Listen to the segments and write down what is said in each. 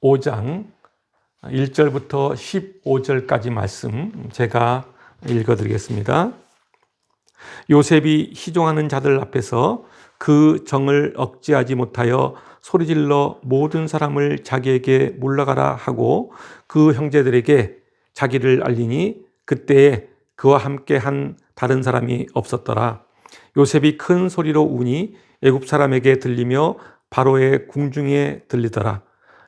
15장 1절부터 15절까지 말씀 제가 읽어드리겠습니다. 요셉이 희종하는 자들 앞에서 그 정을 억제하지 못하여 소리질러 모든 사람을 자기에게 물러가라 하고 그 형제들에게 자기를 알리니 그때에 그와 함께 한 다른 사람이 없었더라. 요셉이 큰 소리로 우니 애굽 사람에게 들리며 바로의 궁중에 들리더라.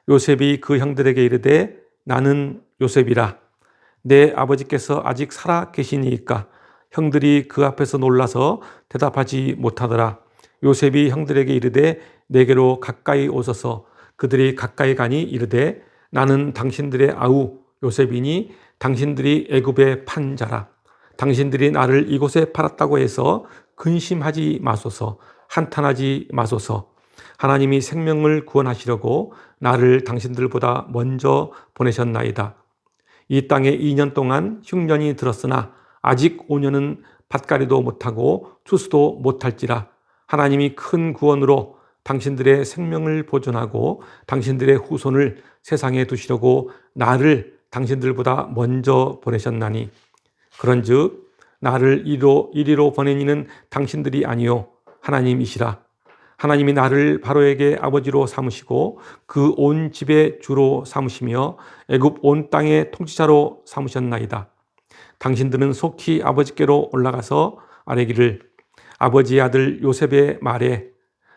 요셉이 그 형들에게 이르되 나는 요셉이라. 내 아버지께서 아직 살아 계시니이까. 형들이 그 앞에서 놀라서 대답하지 못하더라. 요셉이 형들에게 이르되 내게로 가까이 오소서. 그들이 가까이 가니 이르되 나는 당신들의 아우 요셉이니 당신들이 애굽에 판 자라. 당신들이 나를 이곳에 팔았다고 해서 근심하지 마소서. 한탄하지 마소서. 하나님이 생명을 구원하시려고 나를 당신들보다 먼저 보내셨나이다. 이 땅에 2년 동안 흉년이 들었으나 아직 5년은 밭갈이도 못하고 추수도 못할지라. 하나님이 큰 구원으로 당신들의 생명을 보존하고 당신들의 후손을 세상에 두시려고 나를 당신들보다 먼저 보내셨나니 그런즉 나를 이리로 보낸 이는 당신들이 아니요 하나님이시라. 하나님이 나를 바로에게 아버지로 삼으시고 그 온 집의 주로 삼으시며 애굽 온 땅의 통치자로 삼으셨나이다. 당신들은 속히 아버지께로 올라가서 아뢰기를 아버지의 아들 요셉의 말에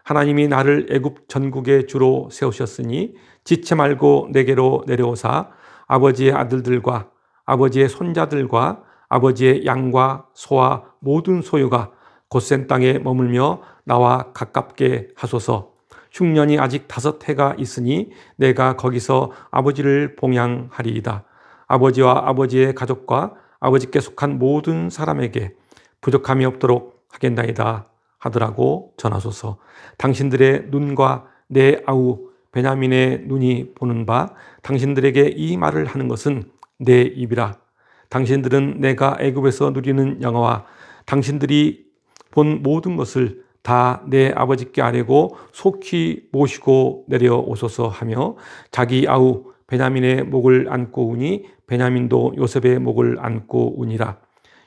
하나님이 나를 애굽 전국의 주로 세우셨으니 지체 말고 내게로 내려오사 아버지의 아들들과 아버지의 손자들과 아버지의 양과 소와 모든 소유가 곧센 땅에 머물며 나와 가깝게 하소서. 흉년이 아직 5해가 있으니 내가 거기서 아버지를 봉양하리이다. 아버지와 아버지의 가족과 아버지께 속한 모든 사람에게 부족함이 없도록 하겠나이다 하더라고 전하소서. 당신들의 눈과 내 아우 베냐민의 눈이 보는 바 당신들에게 이 말을 하는 것은 내 입이라. 당신들은 내가 애굽에서 누리는 영화와 당신들이 본 모든 것을 다 내 아버지께 아뢰고 속히 모시고 내려오소서 하며 자기 아우 베냐민의 목을 안고 우니 베냐민도 요셉의 목을 안고 우니라.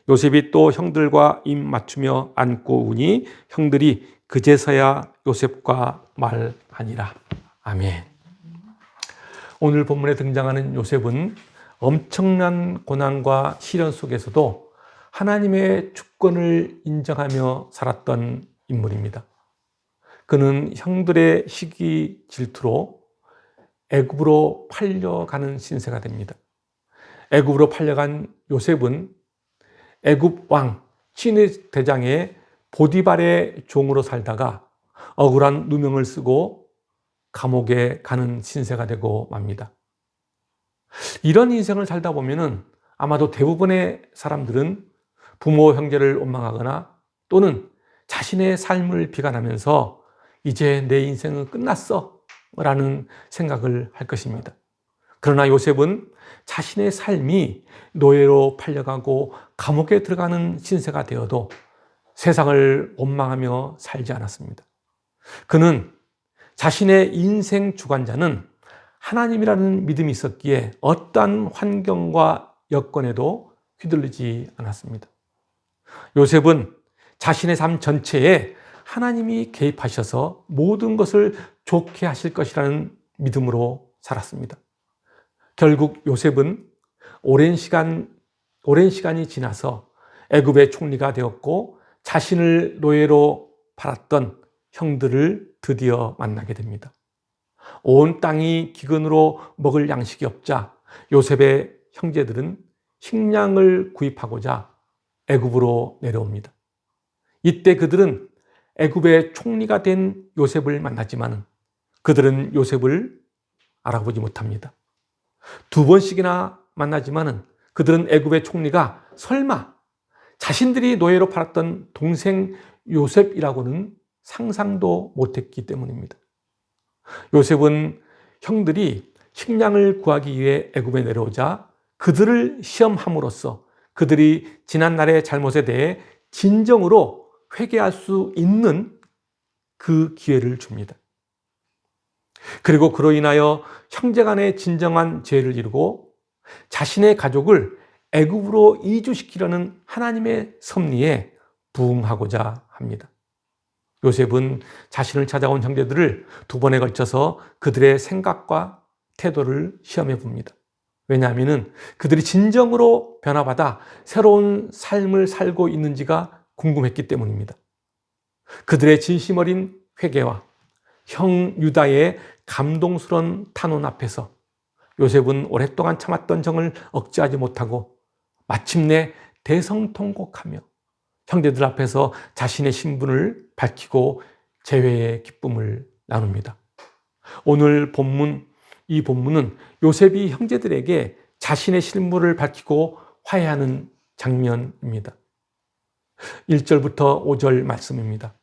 요셉이 또 형들과 입 맞추며 안고 우니 형들이 그제서야 요셉과 말하니라. 아멘. 오늘 본문에 등장하는 요셉은 엄청난 고난과 시련 속에서도 하나님의 주권을 인정하며 살았던 인물입니다. 그는 형들의 시기 질투로 애굽으로 팔려가는 신세가 됩니다. 애굽으로 팔려간 요셉은 애굽 왕 신의 대장의 보디발의 종으로 살다가 억울한 누명을 쓰고 감옥에 가는 신세가 되고 맙니다. 이런 인생을 살다 보면은 아마도 대부분의 사람들은 부모, 형제를 원망하거나 또는 자신의 삶을 비관하면서 이제 내 인생은 끝났어 라는 생각을 할 것입니다. 그러나 요셉은 자신의 삶이 노예로 팔려가고 감옥에 들어가는 신세가 되어도 세상을 원망하며 살지 않았습니다. 그는 자신의 인생 주관자는 하나님이라는 믿음이 있었기에 어떠한 환경과 여건에도 휘둘리지 않았습니다. 요셉은 자신의 삶 전체에 하나님이 개입하셔서 모든 것을 좋게 하실 것이라는 믿음으로 살았습니다. 결국 요셉은 오랜 시간이 지나서 애굽의 총리가 되었고 자신을 노예로 팔았던 형들을 드디어 만나게 됩니다. 온 땅이 기근으로 먹을 양식이 없자 요셉의 형제들은 식량을 구입하고자 애굽으로 내려옵니다. 이때 그들은 애굽의 총리가 된 요셉을 만났지만 그들은 요셉을 알아보지 못합니다. 2번씩이나 만나지만 그들은 애굽의 총리가 설마 자신들이 노예로 팔았던 동생 요셉이라고는 상상도 못했기 때문입니다. 요셉은 형들이 식량을 구하기 위해 애굽에 내려오자 그들을 시험함으로써 그들이 지난날의 잘못에 대해 진정으로 회개할 수 있는 그 기회를 줍니다. 그리고 그로 인하여 형제간의 진정한 죄를 이루고 자신의 가족을 애굽으로 이주시키려는 하나님의 섭리에 부응하고자 합니다. 요셉은 자신을 찾아온 형제들을 두 번에 걸쳐서 그들의 생각과 태도를 시험해 봅니다. 왜냐하면 그들이 진정으로 변화받아 새로운 삶을 살고 있는지가 궁금했기 때문입니다. 그들의 진심 어린 회개와 형 유다의 감동스러운 탄원 앞에서 요셉은 오랫동안 참았던 정을 억제하지 못하고 마침내 대성통곡하며 형제들 앞에서 자신의 신분을 밝히고 재회의 기쁨을 나눕니다. 오늘 이 본문은 요셉이 형제들에게 자신의 실물을 밝히고 화해하는 장면입니다. 1절부터 5절 말씀입니다.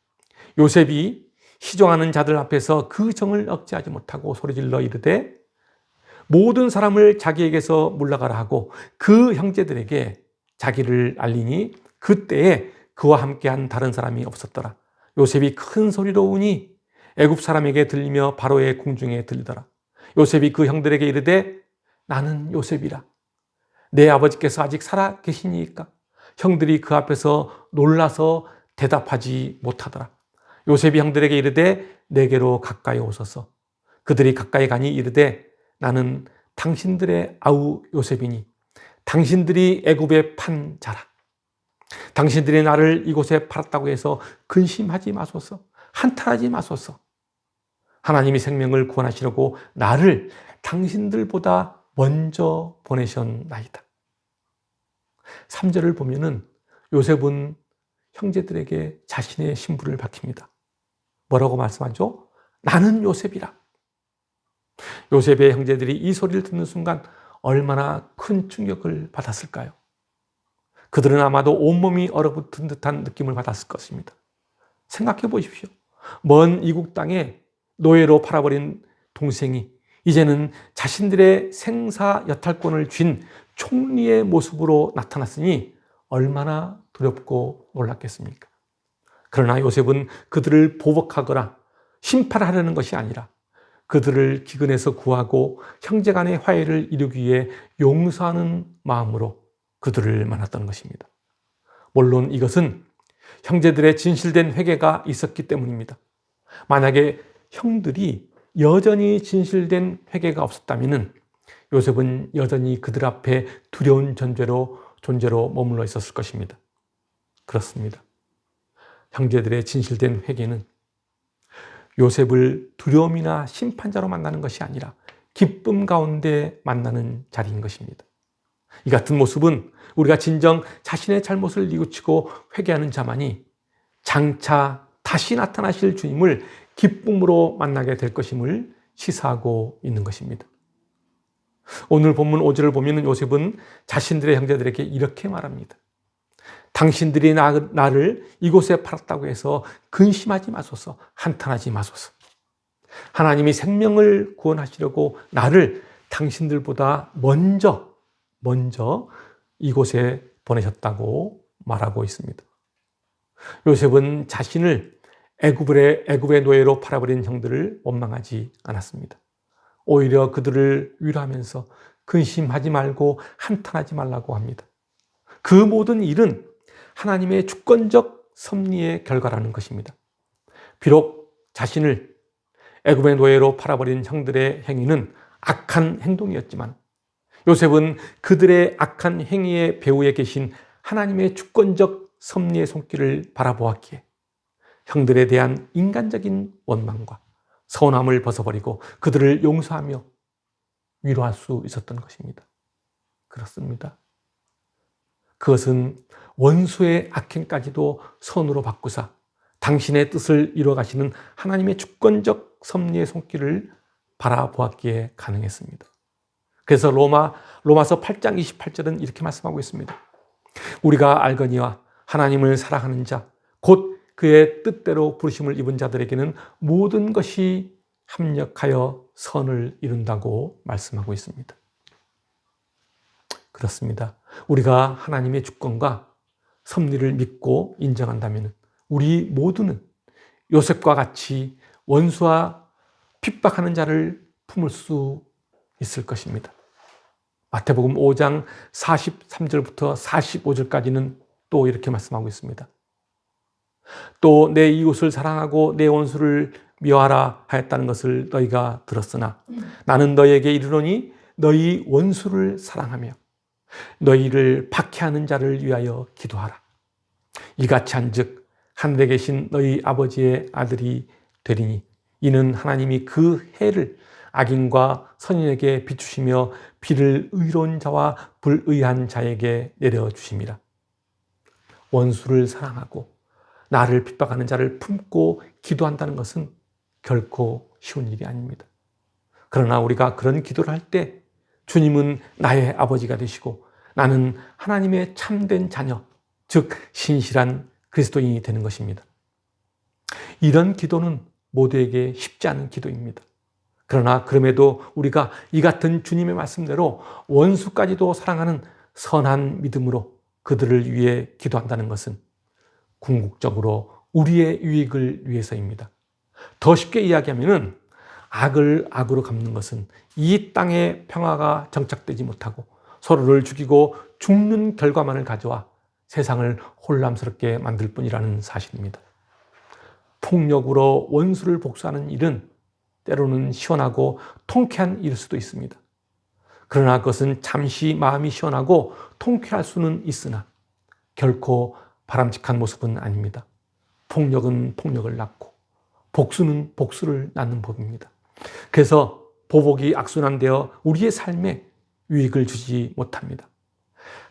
요셉이 희종하는 자들 앞에서 그 정을 억제하지 못하고 소리질러 이르되 모든 사람을 자기에게서 물러가라 하고 그 형제들에게 자기를 알리니 그때에 그와 함께한 다른 사람이 없었더라. 요셉이 큰 소리로 우니 애굽 사람에게 들리며 바로의 궁중에 들리더라. 요셉이 그 형들에게 이르되 나는 요셉이라. 내 아버지께서 아직 살아 계시니까? 형들이 그 앞에서 놀라서 대답하지 못하더라. 요셉이 형들에게 이르되 내게로 가까이 오소서. 그들이 가까이 가니 이르되 나는 당신들의 아우 요셉이니 당신들이 애굽에 판 자라. 당신들이 나를 이곳에 팔았다고 해서 근심하지 마소서. 한탄하지 마소서. 하나님이 생명을 구원하시려고 나를 당신들보다 먼저 보내셨나이다. 3절을 보면은 요셉은 형제들에게 자신의 신분을 밝힙니다. 뭐라고 말씀하죠? 나는 요셉이라. 요셉의 형제들이 이 소리를 듣는 순간 얼마나 큰 충격을 받았을까요? 그들은 아마도 온몸이 얼어붙은 듯한 느낌을 받았을 것입니다. 생각해 보십시오. 먼 이국 땅에 노예로 팔아버린 동생이 이제는 자신들의 생사 여탈권을 쥔 총리의 모습으로 나타났으니 얼마나 두렵고 놀랐겠습니까? 그러나 요셉은 그들을 보복하거나 심판하려는 것이 아니라 그들을 기근에서 구하고 형제간의 화해를 이루기 위해 용서하는 마음으로 그들을 만났던 것입니다. 물론 이것은 형제들의 진실된 회개가 있었기 때문입니다. 만약에 형들이 여전히 진실된 회개가 없었다면 요셉은 여전히 그들 앞에 두려운 존재로 머물러 있었을 것입니다. 그렇습니다. 형제들의 진실된 회개는 요셉을 두려움이나 심판자로 만나는 것이 아니라 기쁨 가운데 만나는 자리인 것입니다. 이 같은 모습은 우리가 진정 자신의 잘못을 뉘우치고 회개하는 자만이 장차 다시 나타나실 주님을 기쁨으로 만나게 될 것임을 시사하고 있는 것입니다. 오늘 본문 5절을 보면 요셉은 자신들의 형제들에게 이렇게 말합니다. 당신들이 나를 이곳에 팔았다고 해서 근심하지 마소서, 한탄하지 마소서. 하나님이 생명을 구원하시려고 나를 당신들보다 먼저 이곳에 보내셨다고 말하고 있습니다. 요셉은 자신을 애굽의 노예로 팔아버린 형들을 원망하지 않았습니다. 오히려 그들을 위로하면서 근심하지 말고 한탄하지 말라고 합니다. 그 모든 일은 하나님의 주권적 섭리의 결과라는 것입니다. 비록 자신을 애굽의 노예로 팔아버린 형들의 행위는 악한 행동이었지만 요셉은 그들의 악한 행위의 배후에 계신 하나님의 주권적 섭리의 손길을 바라보았기에 형들에 대한 인간적인 원망과 서운함을 벗어버리고 그들을 용서하며 위로할 수 있었던 것입니다. 그렇습니다. 그것은 원수의 악행까지도 선으로 바꾸사 당신의 뜻을 이루어가시는 하나님의 주권적 섭리의 손길을 바라보았기에 가능했습니다. 그래서 로마서 8장 28절은 이렇게 말씀하고 있습니다. 우리가 알거니와 하나님을 사랑하는 자, 곧 그의 뜻대로 부르심을 입은 자들에게는 모든 것이 합력하여 선을 이룬다고 말씀하고 있습니다. 그렇습니다. 우리가 하나님의 주권과 섭리를 믿고 인정한다면 우리 모두는 요셉과 같이 원수와 핍박하는 자를 품을 수 있을 것입니다. 마태복음 5장 43절부터 45절까지는 또 이렇게 말씀하고 있습니다. 또 내 이웃을 사랑하고 내 원수를 미워하라 하였다는 것을 너희가 들었으나 나는 너희에게 이르노니 너희 원수를 사랑하며 너희를 박해하는 자를 위하여 기도하라. 이같이 한즉 하늘에 계신 너희 아버지의 아들이 되리니 이는 하나님이 그 해를 악인과 선인에게 비추시며 비를 의로운 자와 불의한 자에게 내려주심이라. 원수를 사랑하고 나를 핍박하는 자를 품고 기도한다는 것은 결코 쉬운 일이 아닙니다. 그러나 우리가 그런 기도를 할 때 주님은 나의 아버지가 되시고 나는 하나님의 참된 자녀, 즉 신실한 그리스도인이 되는 것입니다. 이런 기도는 모두에게 쉽지 않은 기도입니다. 그러나 그럼에도 우리가 이 같은 주님의 말씀대로 원수까지도 사랑하는 선한 믿음으로 그들을 위해 기도한다는 것은 궁극적으로 우리의 유익을 위해서입니다. 더 쉽게 이야기하면 악을 악으로 갚는 것은 이 땅의 평화가 정착되지 못하고 서로를 죽이고 죽는 결과만을 가져와 세상을 혼란스럽게 만들 뿐이라는 사실입니다. 폭력으로 원수를 복수하는 일은 때로는 시원하고 통쾌한 일일 수도 있습니다. 그러나 그것은 잠시 마음이 시원하고 통쾌할 수는 있으나 결코 바람직한 모습은 아닙니다. 폭력은 폭력을 낳고 복수는 복수를 낳는 법입니다. 그래서 보복이 악순환되어 우리의 삶에 유익을 주지 못합니다.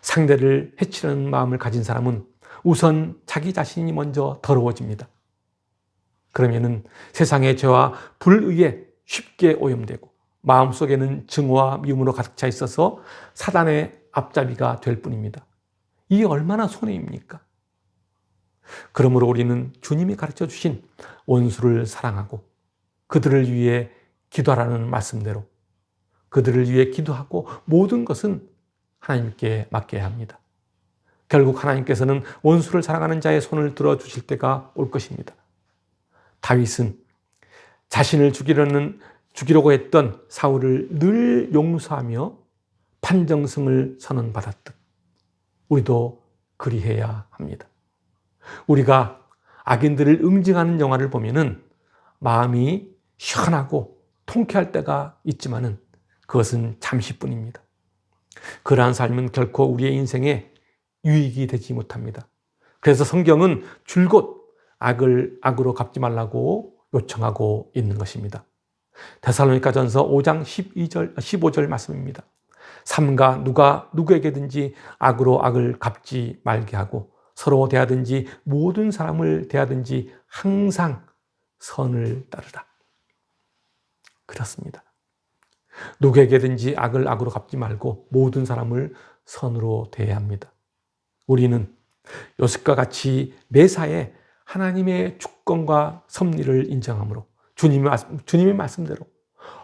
상대를 해치려는 마음을 가진 사람은 우선 자기 자신이 먼저 더러워집니다. 그러면은 세상의 죄와 불의에 쉽게 오염되고 마음속에는 증오와 미움으로 가득 차 있어서 사단의 앞잡이가 될 뿐입니다. 이게 얼마나 손해입니까? 그러므로 우리는 주님이 가르쳐 주신 원수를 사랑하고 그들을 위해 기도하라는 말씀대로 그들을 위해 기도하고 모든 것은 하나님께 맡겨야 합니다. 결국 하나님께서는 원수를 사랑하는 자의 손을 들어주실 때가 올 것입니다. 다윗은 자신을 죽이려고 했던 사울을 늘 용서하며 판정승을 선언받았듯 우리도 그리해야 합니다. 우리가 악인들을 응징하는 영화를 보면은 마음이 시원하고 통쾌할 때가 있지만은 그것은 잠시뿐입니다. 그러한 삶은 결코 우리의 인생에 유익이 되지 못합니다. 그래서 성경은 줄곧 악을 악으로 갚지 말라고 요청하고 있는 것입니다. 데살로니가전서 5장 15절 말씀입니다. 삼가 누가 누구에게든지 악으로 악을 갚지 말게 하고 서로 대하든지 모든 사람을 대하든지 항상 선을 따르라. 그렇습니다. 누구에게든지 악을 악으로 갚지 말고 모든 사람을 선으로 대해야 합니다. 우리는 요셉과 같이 매사에 하나님의 주권과 섭리를 인정함으로 주님의 말씀대로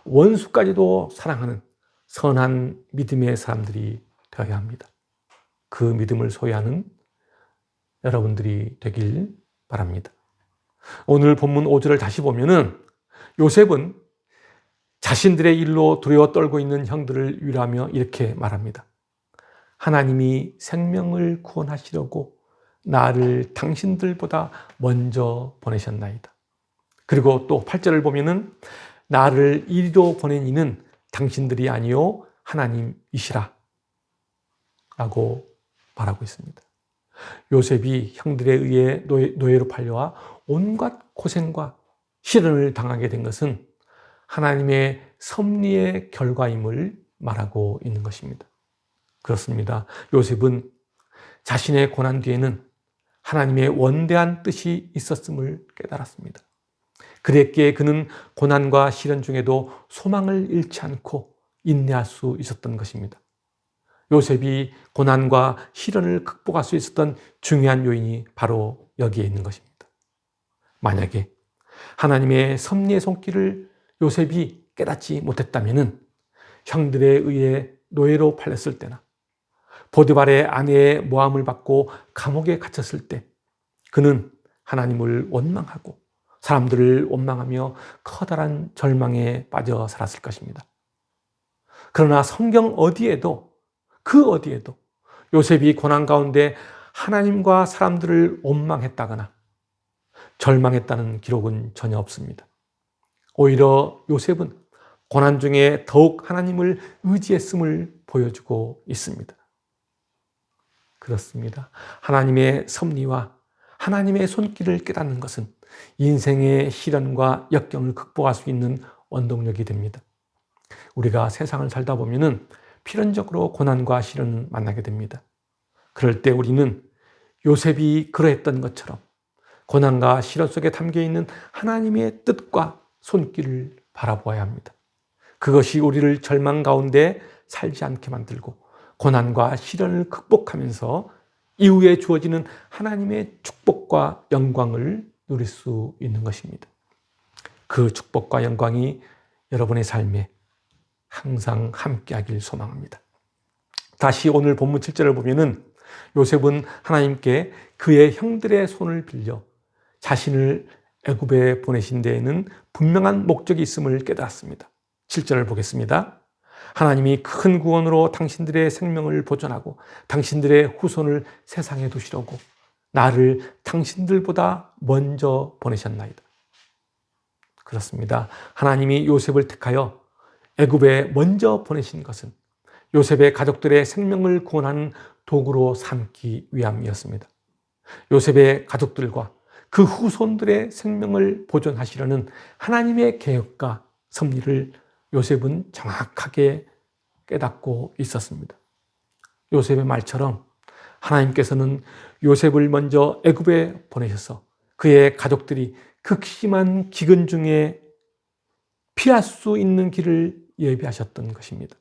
원수까지도 사랑하는 선한 믿음의 사람들이 되어야 합니다. 그 믿음을 소유하는 여러분들이 되길 바랍니다. 오늘 본문 5절을 다시 보면은 요셉은 자신들의 일로 두려워 떨고 있는 형들을 위로하며 이렇게 말합니다. 하나님이 생명을 구원하시려고 나를 당신들보다 먼저 보내셨나이다. 그리고 또 8절을 보면은 나를 이리로 보낸 이는 당신들이 아니요 하나님이시라 라고 말하고 있습니다. 요셉이 형들에 의해 노예로 팔려와 온갖 고생과 시련을 당하게 된 것은 하나님의 섭리의 결과임을 말하고 있는 것입니다. 그렇습니다. 요셉은 자신의 고난 뒤에는 하나님의 원대한 뜻이 있었음을 깨달았습니다. 그랬기에 그는 고난과 시련 중에도 소망을 잃지 않고 인내할 수 있었던 것입니다. 요셉이 고난과 시련을 극복할 수 있었던 중요한 요인이 바로 여기에 있는 것입니다. 만약에 하나님의 섭리의 손길을 요셉이 깨닫지 못했다면 형들에 의해 노예로 팔렸을 때나 보디발의 아내의 모함을 받고 감옥에 갇혔을 때 그는 하나님을 원망하고 사람들을 원망하며 커다란 절망에 빠져 살았을 것입니다. 그러나 성경 어디에도, 그 어디에도 요셉이 고난 가운데 하나님과 사람들을 원망했다거나 절망했다는 기록은 전혀 없습니다. 오히려 요셉은 고난 중에 더욱 하나님을 의지했음을 보여주고 있습니다. 그렇습니다. 하나님의 섭리와 하나님의 손길을 깨닫는 것은 인생의 시련과 역경을 극복할 수 있는 원동력이 됩니다. 우리가 세상을 살다 보면은 필연적으로 고난과 시련을 만나게 됩니다. 그럴 때 우리는 요셉이 그러했던 것처럼 고난과 시련 속에 담겨 있는 하나님의 뜻과 손길을 바라보아야 합니다. 그것이 우리를 절망 가운데 살지 않게 만들고 고난과 시련을 극복하면서 이후에 주어지는 하나님의 축복과 영광을 누릴 수 있는 것입니다. 그 축복과 영광이 여러분의 삶에 항상 함께하길 소망합니다. 다시 오늘 본문 7절을 보면은 요셉은 하나님께 그의 형들의 손을 빌려 자신을 애굽에 보내신 데에는 분명한 목적이 있음을 깨달았습니다. 7절을 보겠습니다. 하나님이 큰 구원으로 당신들의 생명을 보존하고 당신들의 후손을 세상에 두시려고 나를 당신들보다 먼저 보내셨나이다. 그렇습니다. 하나님이 요셉을 택하여 애굽에 먼저 보내신 것은 요셉의 가족들의 생명을 구원하는 도구로 삼기 위함이었습니다. 요셉의 가족들과 그 후손들의 생명을 보존하시려는 하나님의 계획과 섭리를 요셉은 정확하게 깨닫고 있었습니다. 요셉의 말처럼 하나님께서는 요셉을 먼저 애굽에 보내셔서 그의 가족들이 극심한 기근 중에 피할 수 있는 길을 예비하셨던 것입니다.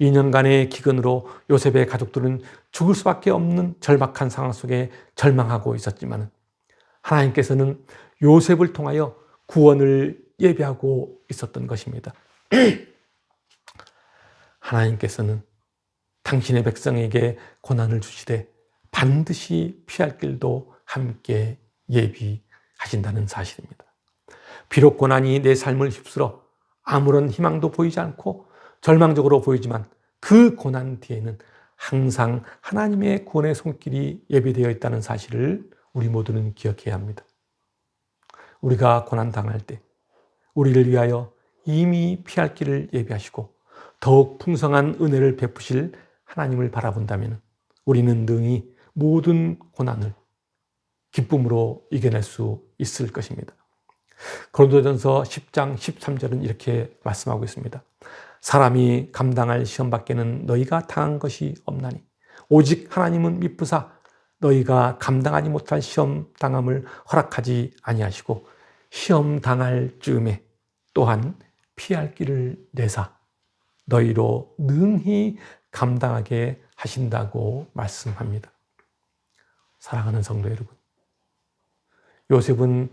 2년간의 기근으로 요셉의 가족들은 죽을 수밖에 없는 절박한 상황 속에 절망하고 있었지만 하나님께서는 요셉을 통하여 구원을 예비하고 있었던 것입니다. 하나님께서는 당신의 백성에게 고난을 주시되 반드시 피할 길도 함께 예비하신다는 사실입니다. 비록 고난이 내 삶을 휩쓸어 아무런 희망도 보이지 않고 절망적으로 보이지만 그 고난 뒤에는 항상 하나님의 구원의 손길이 예비되어 있다는 사실을 우리 모두는 기억해야 합니다. 우리가 고난당할 때 우리를 위하여 이미 피할 길을 예비하시고 더욱 풍성한 은혜를 베푸실 하나님을 바라본다면 우리는 능히 모든 고난을 기쁨으로 이겨낼 수 있을 것입니다. 고린도전서 10장 13절은 이렇게 말씀하고 있습니다. 사람이 감당할 시험 밖에는 너희가 당한 것이 없나니 오직 하나님은 미쁘사 너희가 감당하지 못할 시험 당함을 허락하지 아니하시고 시험 당할 즈음에 또한 피할 길을 내사 너희로 능히 감당하게 하신다고 말씀합니다. 사랑하는 성도 여러분, 요셉은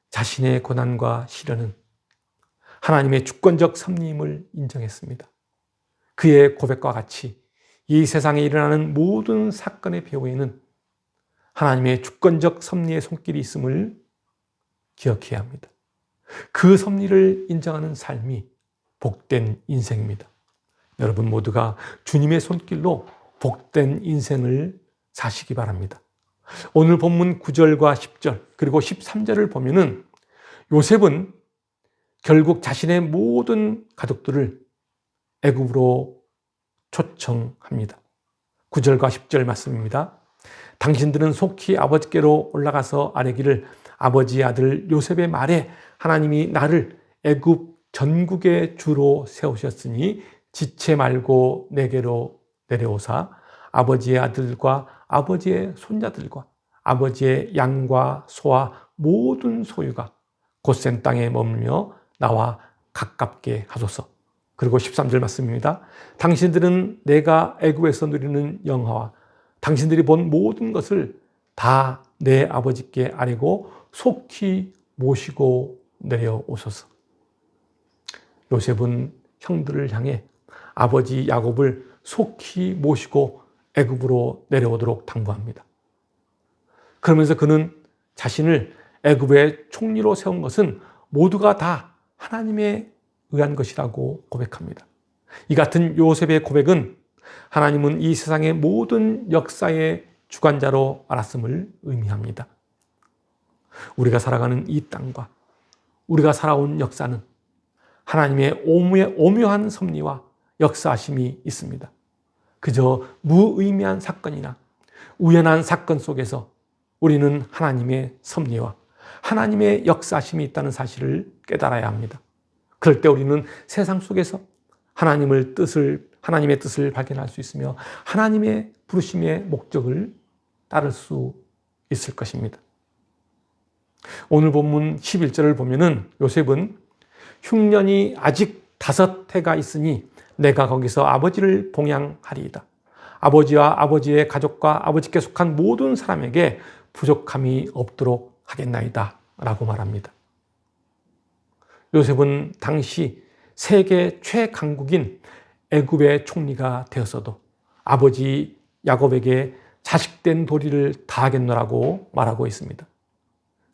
자신의 고난과 시련은 하나님의 주권적 섭리임을 인정했습니다. 그의 고백과 같이 이 세상에 일어나는 모든 사건의 배후에는 하나님의 주권적 섭리의 손길이 있음을 기억해야 합니다. 그 섭리를 인정하는 삶이 복된 인생입니다. 여러분 모두가 주님의 손길로 복된 인생을 사시기 바랍니다. 오늘 본문 9절과 10절 그리고 13절을 보면은 요셉은 결국 자신의 모든 가족들을 애굽으로 초청합니다. 9절과 10절 말씀입니다. 당신들은 속히 아버지께로 올라가서 아뢰기를 아버지의 아들 요셉의 말에 하나님이 나를 애굽 전국의 주로 세우셨으니 지체 말고 내게로 내려오사 아버지의 아들과 아버지의 손자들과 아버지의 양과 소와 모든 소유가 곧센 땅에 머물며 나와 가깝게 하소서. 그리고 13절 말씀입니다. 당신들은 내가 애굽에서 누리는 영화와 당신들이 본 모든 것을 다 내 아버지께 아뢰고 속히 모시고 내려오소서. 요셉은 형들을 향해 아버지 야곱을 속히 모시고 애굽으로 내려오도록 당부합니다. 그러면서 그는 자신을 애굽의 총리로 세운 것은 모두가 다 하나님에 의한 것이라고 고백합니다. 이 같은 요셉의 고백은 하나님은 이 세상의 모든 역사의 주관자로 알았음을 의미합니다. 우리가 살아가는 이 땅과 우리가 살아온 역사는 하나님의 오묘한 섭리와 역사하심이 있습니다. 그저 무의미한 사건이나 우연한 사건 속에서 우리는 하나님의 섭리와 하나님의 역사하심이 있다는 사실을 깨달아야 합니다. 그럴 때 우리는 세상 속에서 하나님의 뜻을 발견할 수 있으며 하나님의 부르심의 목적을 따를 수 있을 것입니다. 오늘 본문 11절을 보면은 요셉은 흉년이 아직 5해가 있으니 내가 거기서 아버지를 봉양하리이다. 아버지와 아버지의 가족과 아버지께 속한 모든 사람에게 부족함이 없도록 하겠나이다 라고 말합니다. 요셉은 당시 세계 최강국인 애굽의 총리가 되었어도 아버지 야곱에게 자식된 도리를 다하겠노라고 말하고 있습니다.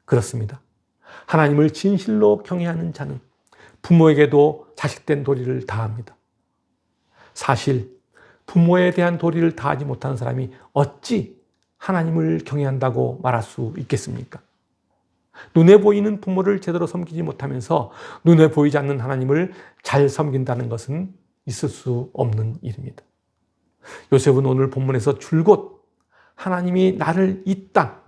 그렇습니다. 하나님을 진실로 경외하는 자는 부모에게도 자식된 도리를 다합니다. 사실 부모에 대한 도리를 다하지 못하는 사람이 어찌 하나님을 경외한다고 말할 수 있겠습니까? 눈에 보이는 부모를 제대로 섬기지 못하면서 눈에 보이지 않는 하나님을 잘 섬긴다는 것은 있을 수 없는 일입니다. 요셉은 오늘 본문에서 줄곧 하나님이 나를 이 땅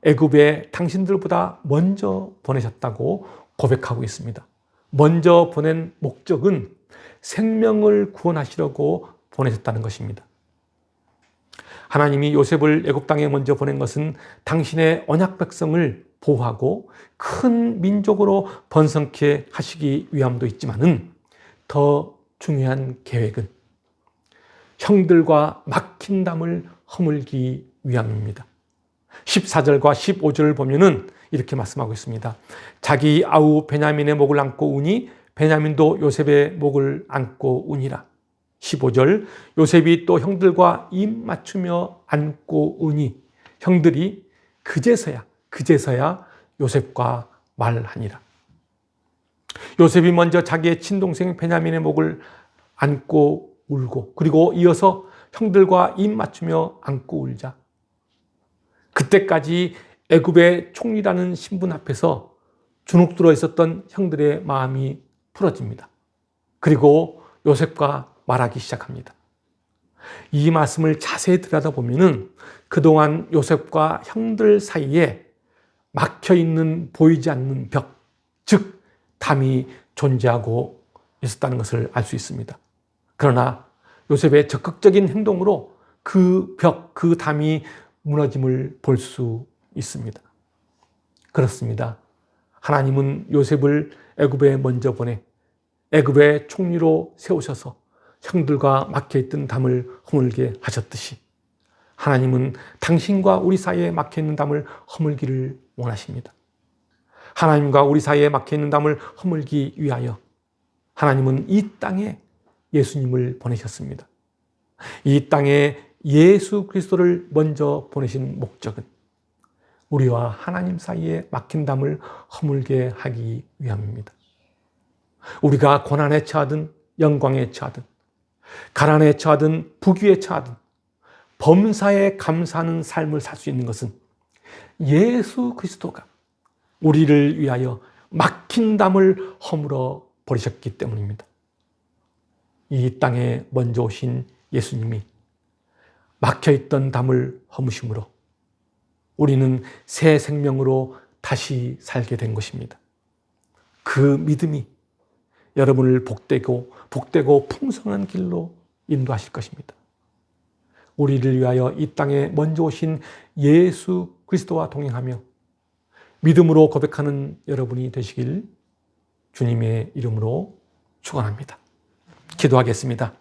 애굽에 당신들보다 먼저 보내셨다고 고백하고 있습니다. 먼저 보낸 목적은 생명을 구원하시려고 보내셨다는 것입니다. 하나님이 요셉을 애굽 땅에 먼저 보낸 것은 당신의 언약 백성을 보호하고 큰 민족으로 번성케 하시기 위함도 있지만은 더 중요한 계획은 형들과 막힌 담을 허물기 위함입니다. 14절과 15절을 보면은 이렇게 말씀하고 있습니다. 자기 아우 베냐민의 목을 안고 우니 베냐민도 요셉의 목을 안고 우니라. 15절 요셉이 또 형들과 입 맞추며 안고 우니 형들이 그제서야 요셉과 말하니라. 요셉이 먼저 자기의 친동생 베냐민의 목을 안고 울고 그리고 이어서 형들과 입 맞추며 안고 울자. 그때까지 애굽의 총리라는 신분 앞에서 주눅들어 있었던 형들의 마음이 풀어집니다. 그리고 요셉과 말하기 시작합니다. 이 말씀을 자세히 들여다보면 그동안 요셉과 형들 사이에 막혀있는 보이지 않는 벽, 즉 담이 존재하고 있었다는 것을 알 수 있습니다. 그러나 요셉의 적극적인 행동으로 그 벽, 그 담이 무너짐을 볼 수 있습니다. 그렇습니다. 하나님은 요셉을 애굽에 먼저 보내 애굽의 총리로 세우셔서 형들과 막혀있던 담을 허물게 하셨듯이 하나님은 당신과 우리 사이에 막혀있는 담을 허물기를 원하십니다. 하나님과 우리 사이에 막혀있는 담을 허물기 위하여 하나님은 이 땅에 예수님을 보내셨습니다. 이 땅에 예수 그리스도를 먼저 보내신 목적은 우리와 하나님 사이에 막힌 담을 허물게 하기 위함입니다. 우리가 고난에 처하든 영광에 처하든 가난에 처하든 부귀에 처하든 범사에 감사하는 삶을 살 수 있는 것은 예수 그리스도가 우리를 위하여 막힌 담을 허물어 버리셨기 때문입니다. 이 땅에 먼저 오신 예수님이 막혀있던 담을 허무심으로 우리는 새 생명으로 다시 살게 된 것입니다. 그 믿음이 여러분을 복되고 풍성한 길로 인도하실 것입니다. 우리를 위하여 이 땅에 먼저 오신 예수 그리스도와 동행하며 믿음으로 고백하는 여러분이 되시길 주님의 이름으로 축원합니다. 기도하겠습니다.